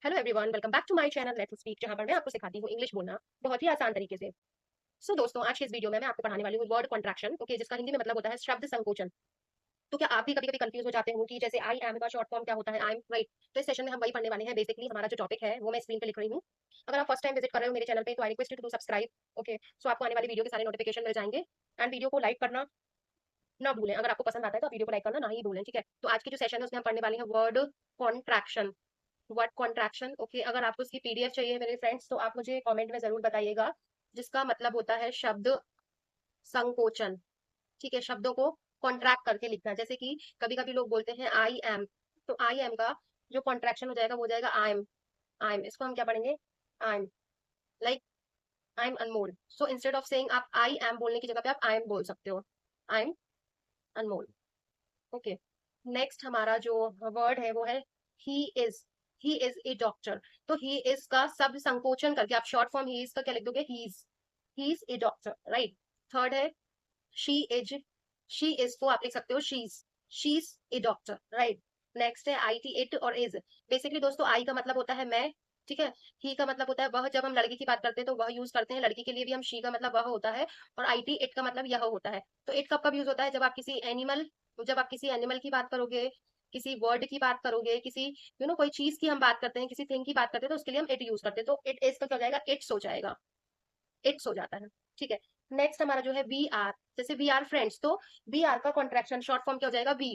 Hello everyone, welcome back to my channel let's speak, जहां पर मैं आपको सिखाती हूँ इंग्लिश बोलना बहुत ही आसान तरीके से। दोस्तों, आज के इस वीडियो में मैं आपको पढ़ाने वाली हूँ वर्ड कॉन्ट्रैक्शन, ओके, जिसका हिंदी में मतलब होता है शब्द संकोचन। तो क्या आप भी कभी कभी कंफ्यूज हो जाते हो कि जैसे आई एम का शॉर्ट फॉर्म क्या होता है, आई एम, राइट? तो इस सेशन में हम वही पढ़ने वाले हैं। बेसिकली हमारा जो टॉपिक है वो मैं स्क्रीन पे लिख रही हूँ। अगर आप फर्स्ट टाइम विजिट कर रहे हो मेरे चैनल पे तो I request you to subscribe, okay. So आपको आने वाली वीडियो के सारे नोटिफिकेशन मिल जाएंगे। एंड वीडियो को लाइक करना ना भूलें। अगर आपको पसंद आता है तो वीडियो को लाइक करना ना ही भूलें, ठीक है? तो आज की जो सेशन है उसमें हम पढ़ने वाले हैं word contraction. Word contraction, okay. अगर आपको उसकी पीडीएफ चाहिए मेरे फ्रेंड्स तो आप मुझे कमेंट में जरूर बताइएगा, जिसका मतलब होता है शब्द संकोचन। ठीक है, शब्दों को कॉन्ट्रैक्ट करके लिखना। जैसे कि कभी कभी लोग बोलते हैं आई एम, तो आई एम का जो कॉन्ट्रैक्शन हो जाएगा वो हो जाएगा आई एम। आई एम, इसको हम क्या पढ़ेंगे? I am, like I am Anmol. So instead of saying आप आई एम बोलने की जगह पे आप आई एम बोल सकते हो, I am Anmol, okay. Next हमारा जो वर्ड है वो है he is. He is a doctor. तो ही इज का शब्द संकोचन करके आप शॉर्ट फॉर्म ही इज का क्या लिख दोगे? He is a doctor, right. Third है शी इज। शी इज को आप लिख सकते हो she is a doctor, right. Next है आई टी, इट और इज। बेसिकली दोस्तों आई का मतलब होता है मैं, ठीक है। ही का मतलब होता है वह, जब हम लड़की की बात करते हैं तो वह यूज करते हैं। लड़की के लिए भी हम शी का मतलब वह होता है। और आई टी, इट का मतलब यह होता है। तो इट कब कब यूज होता है? जब आप किसी एनिमल, जब आप किसी एनिमल की बात करोगे, किसी वर्ड की बात करोगे, किसी कोई चीज की हम बात करते हैं, किसी थिंग की बात करते हैं, तो उसके लिए हम इट यूज करते हैं। तो इट इज का क्या हो जाएगा? इट्स हो जाएगा, इट्स हो जाता है, ठीक है। नेक्स्ट हमारा जो है वी आर। जैसे वी आर फ्रेंड्स, तो वी आर का कॉन्ट्रैक्शन शॉर्ट फॉर्म क्या हो जाएगा? वी,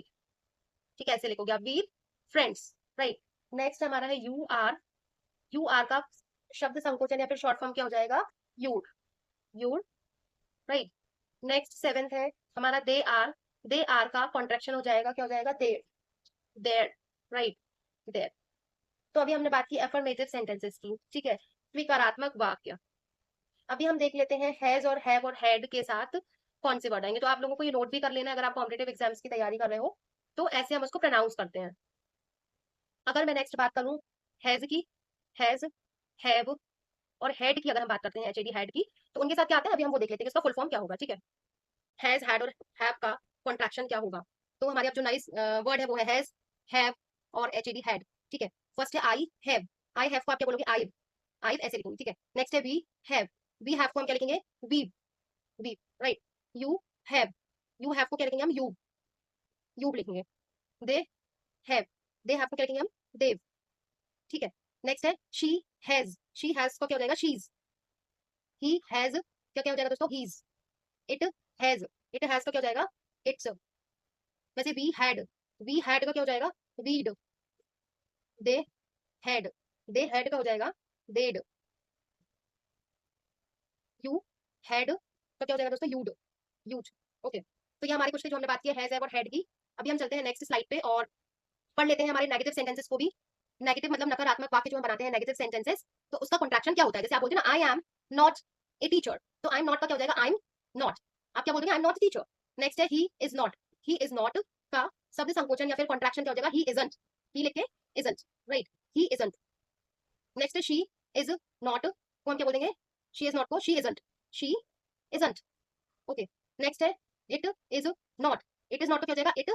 ठीक है, ऐसे लिखोगे आप, वी फ्रेंड्स, राइट। नेक्स्ट हमारा है यू आर। यू आर का शब्द संकोचन या फिर शॉर्ट फॉर्म क्या हो जाएगा? You're, you're, right. Next seventh है हमारा दे आर। दे आर का कॉन्ट्रैक्शन हो जाएगा, क्या हो जाएगा? They're, they're, right, they're. तो अभी हमने बात की अफर्मेटिव सेंटेंसेस की, ठीक है, स्वीकारात्मक वाक्य। अभी हम देख लेते हैं हैज और हैव और हैड के साथ कौन से वर्ड आएंगे। तो आप लोगों को ये नोट भी कर लेना है, अगर आप कॉम्पिटेटिव एग्जाम्स की तैयारी कर रहे हो तो ऐसे हम उसको प्रोनाउंस करते हैं। अगर मैं नेक्स्ट बात करूं हैज की, हैज, हैव और हैड की, अगर हम बात करते हैं एचएडी हैड की, तो उनके साथ क्या आता है अभी हम वो देख लेते हैं कि इसका फुल फॉर्म क्या होगा, ठीक है। हैज, हैड और हैव का कॉन्ट्रैक्शन क्या होगा? तो हमारे अब जो नाइस वर्ड है वो है हैज, हैव और एचएडी हैड, ठीक है। फर्स्ट है आई हैव। आई हैव को आप क्या बोलोगे? आई, आई ऐसे लिखोगे, ठीक है। नेक्स्ट है वी हैव। वी हैव को हम क्या लिखेंगे? We, we, right. You have, you have को क्या लिखेंगे हम? यू लिखेंगे। दे हैव, दे हैव को क्या लिखेंगे हम? देव, ठीक है। नेक्स्ट है शी हैज। शी हैज को क्या हो जाएगा? शीज। ही हैज क्या क्या हो जाएगा दोस्तों? He's. It has, it has का क्या हो जाएगा? इट्स। वैसे वी हैड का क्या हो जाएगा? Weed. They had, they had का हो जाएगा? देड। यू हैड का क्या हो जाएगा दोस्तों? You'd, use, okay. तो ये हमारी कुछ थी जो हमने बात की है हैज, हैव और हैड की। अभी हम चलते हैं नेक्स्ट स्लाइड पे और पढ़ लेते हैं हमारे नेगेटिव सेंटेंसेस को भी। नेगेटिव मतलब नकारात्मक वाक्य जो हम बनाते हैं, नेगेटिव सेंटेंसेस, तो उसका कॉन्ट्रैक्शन क्या होता है? जैसे आप बोलते हैं ना I am not a teacher, तो आई एम नॉट का क्या हो जाएगा? I am not. आप क्या बोलेंगे? I am not teacher. Next है he is not. He is not का शब्द संकोचन या फिर कॉन्ट्रैक्शन क्या हो जाएगा? ही इजंट। ही लिख के isn't, right, he isn't. Next है शी इज नॉट को हम क्या बोलेंगे? शी इज नॉट को she isn't, she isn't, okay. Next है it is not. It is not का क्या हो जाएगा? इट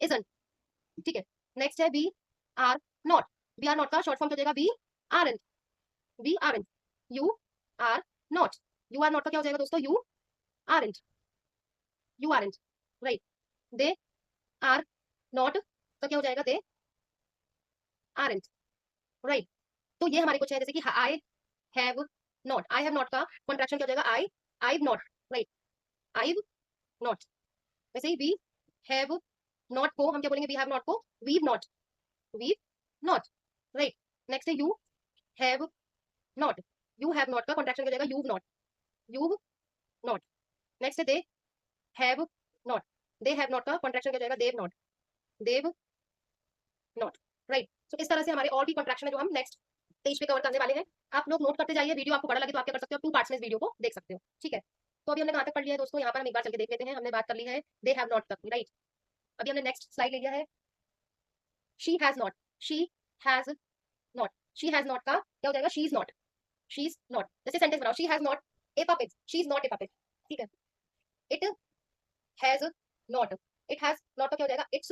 इजंट, ठीक है। नेक्स्ट है we are not. We are not का शॉर्ट फॉर्म क्या हो जाएगा? We aren't, we aren't. You are not, you are not का क्या हो जाएगा दोस्तों? You aren't, you aren't, right. They are not का क्या हो जाएगा? They aren't, right. तो ये हमारे कुछ है, जैसे कि I have not. I have not का कॉन्ट्रैक्शन क्या हो जाएगा? I not, right, I not. वैसे ही वी हैव नॉट को हम क्या बोलेंगे? वी हैव नॉट को we've not, we've not, right. Next है you have not. You have not का कॉन्ट्रैक्शन क्या हो जाएगा? You've not, you've not. Next है they have not. They have not का कॉन्ट्रैक्शन क्या हो जाएगा? They've not, they've not, right. So इस तरह से हमारे और भी कॉन्ट्रैक्शन है जो हम नेक्स्ट पेज पे कवर करने वाले हैं। आप लोग नोट करते जाइए। वीडियो आपको बड़ा लगे तो आप क्या कर सकते हो? 2 पार्ट्स में इस वीडियो को देख सकते हो, ठीक है। तो अभी हमने कहाँ तक पढ़ लिया है दोस्तों? यहाँ पर हम एक बार चल के देख लेते हैं। हमने बात कर ली है दे हैव नॉट तक, राइट। अभी हमने नेक्स्ट स्लाइड ले लिया है she has not. She has not, she has not का क्या हो जाएगा? She is not, she is not. जैसे सेंटेंस बनाओ, she has not a puppet, she is not a puppet, ठीक है। It has not, it has not का क्या हो जाएगा? It's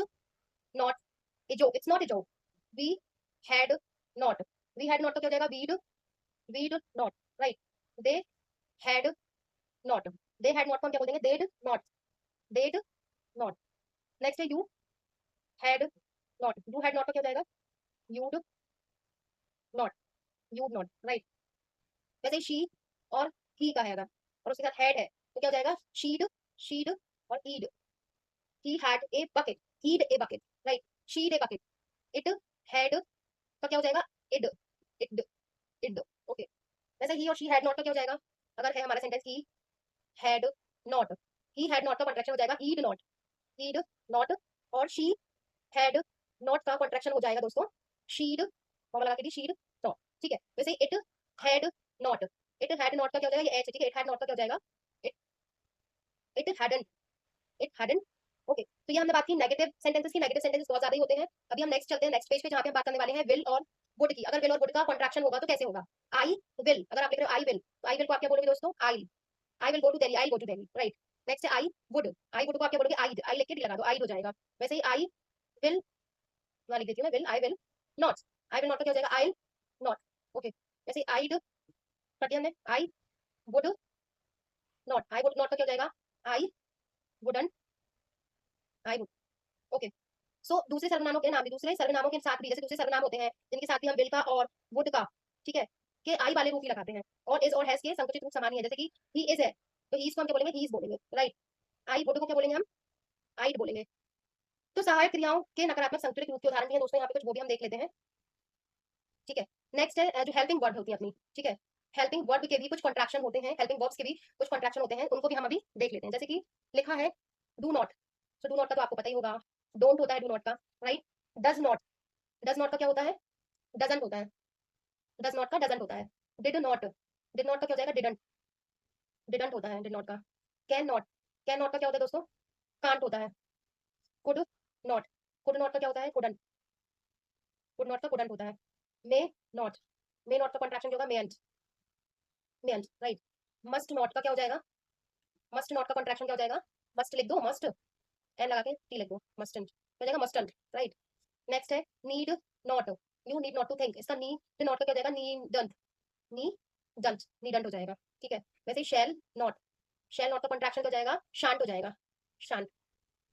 not a joke, it's not a joke. We had not, we had not का क्या हो जाएगा, weed not, right. They had not, they had not को हम क्या बोल देंगे, डेड नॉट। नेक्स्ट है you had not, you had not का क्या हो जाएगा, you'd not, you'd not, right. वैसे शी और ही का है अगर, और उसके साथ हैड है तो क्या हो जाएगा, शीड और he'd. He had a bucket, he'd a bucket, right. She'd a bucket, it had का क्या हो जाएगा, इड, इड, इड, ओके। वैसे ही और शी हैड नॉट का क्या हो जाएगा, अगर है हमारा sentence he had not, he had not का कॉन्ट्रैक्शन हो जाएगा ईड नॉट, और शी हैड नॉट का कॉन्ट्रैक्शन हो जाएगा दोस्तों शीड, फॉर्मूला लगा के शीड नॉट, ठीक है। वैसे had not it had not का क्या हो जाएगा, ये एच, ठीक है। इट हैड नॉट का क्या हो जाएगा, it it hadn't, it hadn't, okay. तो ये हमने बात की नेगेटिव सेंटेंसेस की। नेगेटिव सेंटेंसेस बहुत ज्यादा ही होते हैं। अभी हम नेक्स्ट चलते हैं, नेक्स्ट पेज पे, जहाँ पे हम बात करने वाले हैं विल और वुड की। अगर विल और वुड का कॉन्ट्रैक्शन होगा तो कैसे होगा, आई विल, अगर आप लिख रहे हो आई विल, तो आई विल को आप क्या बोलोगे दोस्तों, I will go to Delhi, I go to Delhi, right. Next है आई वुड को आप क्या बोलोगे, आई लिख के लगा दो, आई हो जाएगा। वैसे ही आई विल, मैं लिख देती हूँ, will, not, I will not का क्या हो जाएगा, आई नॉट, ओके। वैसे आईड कर दिया हमने, वुड आई वुड नॉट का क्या हो जाएगा, I wouldn't, I would, okay. So दूसरे सर्वनामों के नाम भी, दूसरे सर्वनामों के साथ भी, जैसे दूसरे सर्वनाम होते हैं जिनके साथ भी हम विल का और वुड का, ठीक है, के आई वाले रूप ही लगाते हैं, और इज और हैज के संकुचित रूप समान ही है। जैसे कि ही इज है तो ही को हम क्या बोलेंगे, ही इज बोलेंगे, राइट। आई वुड को क्या बोलेंगे हम, आईड बोलेंगे। तो सहायक क्रियाओं के नकारात्मक संतुलित रूप के उदाहरण भी हैं दोस्तों, यहाँ पे कुछ वो भी हम देख लेते हैं, ठीक है। नेक्स्ट है जो हेल्पिंग वर्ब होती है अपनी, ठीक है। हेल्पिंग वर्ब के भी कुछ कॉन्ट्रैक्शन होते हैं, हेल्पिंग वर्ब्स के भी कुछ कॉन्ट्रैक्शन होते हैं, उनको भी हम अभी देख लेते हैं। जैसे कि लिखा है डू नॉट, तो डू नॉट का तो आपको पता ही होगा, डोंट होता है डू नॉट का, right. Does not, does not का क्या होता है, डजंट होता है, डज नॉट का डजंट होता है। डिड नॉट का क्या हो जाएगा, डिडंट होता है डिड नॉट का। कैन नॉट का क्या होता है दोस्तों, कांट होता है। कुड नॉट, कुड नॉट का क्या होता है, कुड नॉट का कुडंट होता है। मे नॉट, मे नॉट का कॉन्ट्रैक्शन क्या होगा, मेंट, राइट। मस्ट नॉट का क्या हो जाएगा, मस्ट नॉट का कॉन्ट्रैक्शन क्या हो जाएगा, मस्ट लिख दो, मस्ट एन लगा के टी लिख दो, मस्टंट हो जाएगा, मस्टंट, राइट। नेक्स्ट है need not, you need not to think, इसका नीड नॉट का क्या हो जाएगा, नीडंट हो जाएगा, ठीक है। वैसे शेल नॉट का कॉन्ट्रैक्शन हो जाएगा, शांत हो जाएगा, शांत,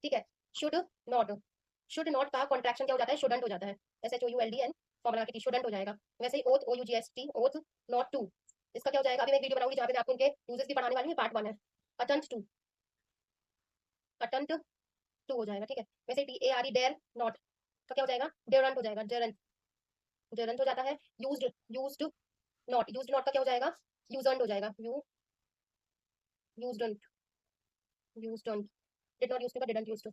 ठीक है। शुड नॉट, शुड नॉट का कॉन्ट्रैक्शन क्या हो जाता है, शुडंट हो जाता है, S H O U L D N, formula की शुडंट हो जाएगा। वैसे ही ought, O U G S T, ought not to, इसका क्या हो जाएगा, अभी मैं वीडियो बनाऊंगी जहाँ पे मैं आपको इनके यूजेस भी पढ़ाने वाली हूँ, पार्ट 1 है। अटेंट टू, अटेंट टू हो जाएगा, ठीक है। वैसे T A R E dare not का क्या हो जाएगा, डेरंट हो जाएगा, डेरंट, डेरंट हो जाता है। यूज्ड यूज्ड नॉट का क्या हो जाएगा, यूजंट हो जाएगा, यूज्डंट, यूज्डंट, डिड नॉट यूज टू का डिडंट यूज टू।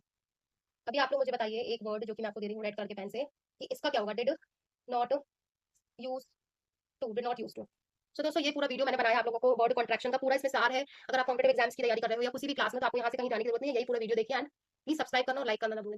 अभी आप लोग मुझे बताइए एक वर्ड जो कि मैं आपको दे रही हूँ रेड कलर के पेन से, कि इसका क्या होगा, did not use to, did not use to. So दोस्तों ये पूरा वीडियो मैंने बनाया आप लोगों को वर्ड कॉन्ट्रैक्शन का, पूरा इसमें सार है। अगर आप कॉम्पिटेटिव एग्जाम्स की तैयारी कर रहे हो या किसी भी क्लास में, तो आपको यहाँ से कहीं जाने की जरूरत नहीं है, यही पूरा वीडियो देखिए, एंड प्लीज सब्सक्राइब करना और लाइक करना ना भूलें।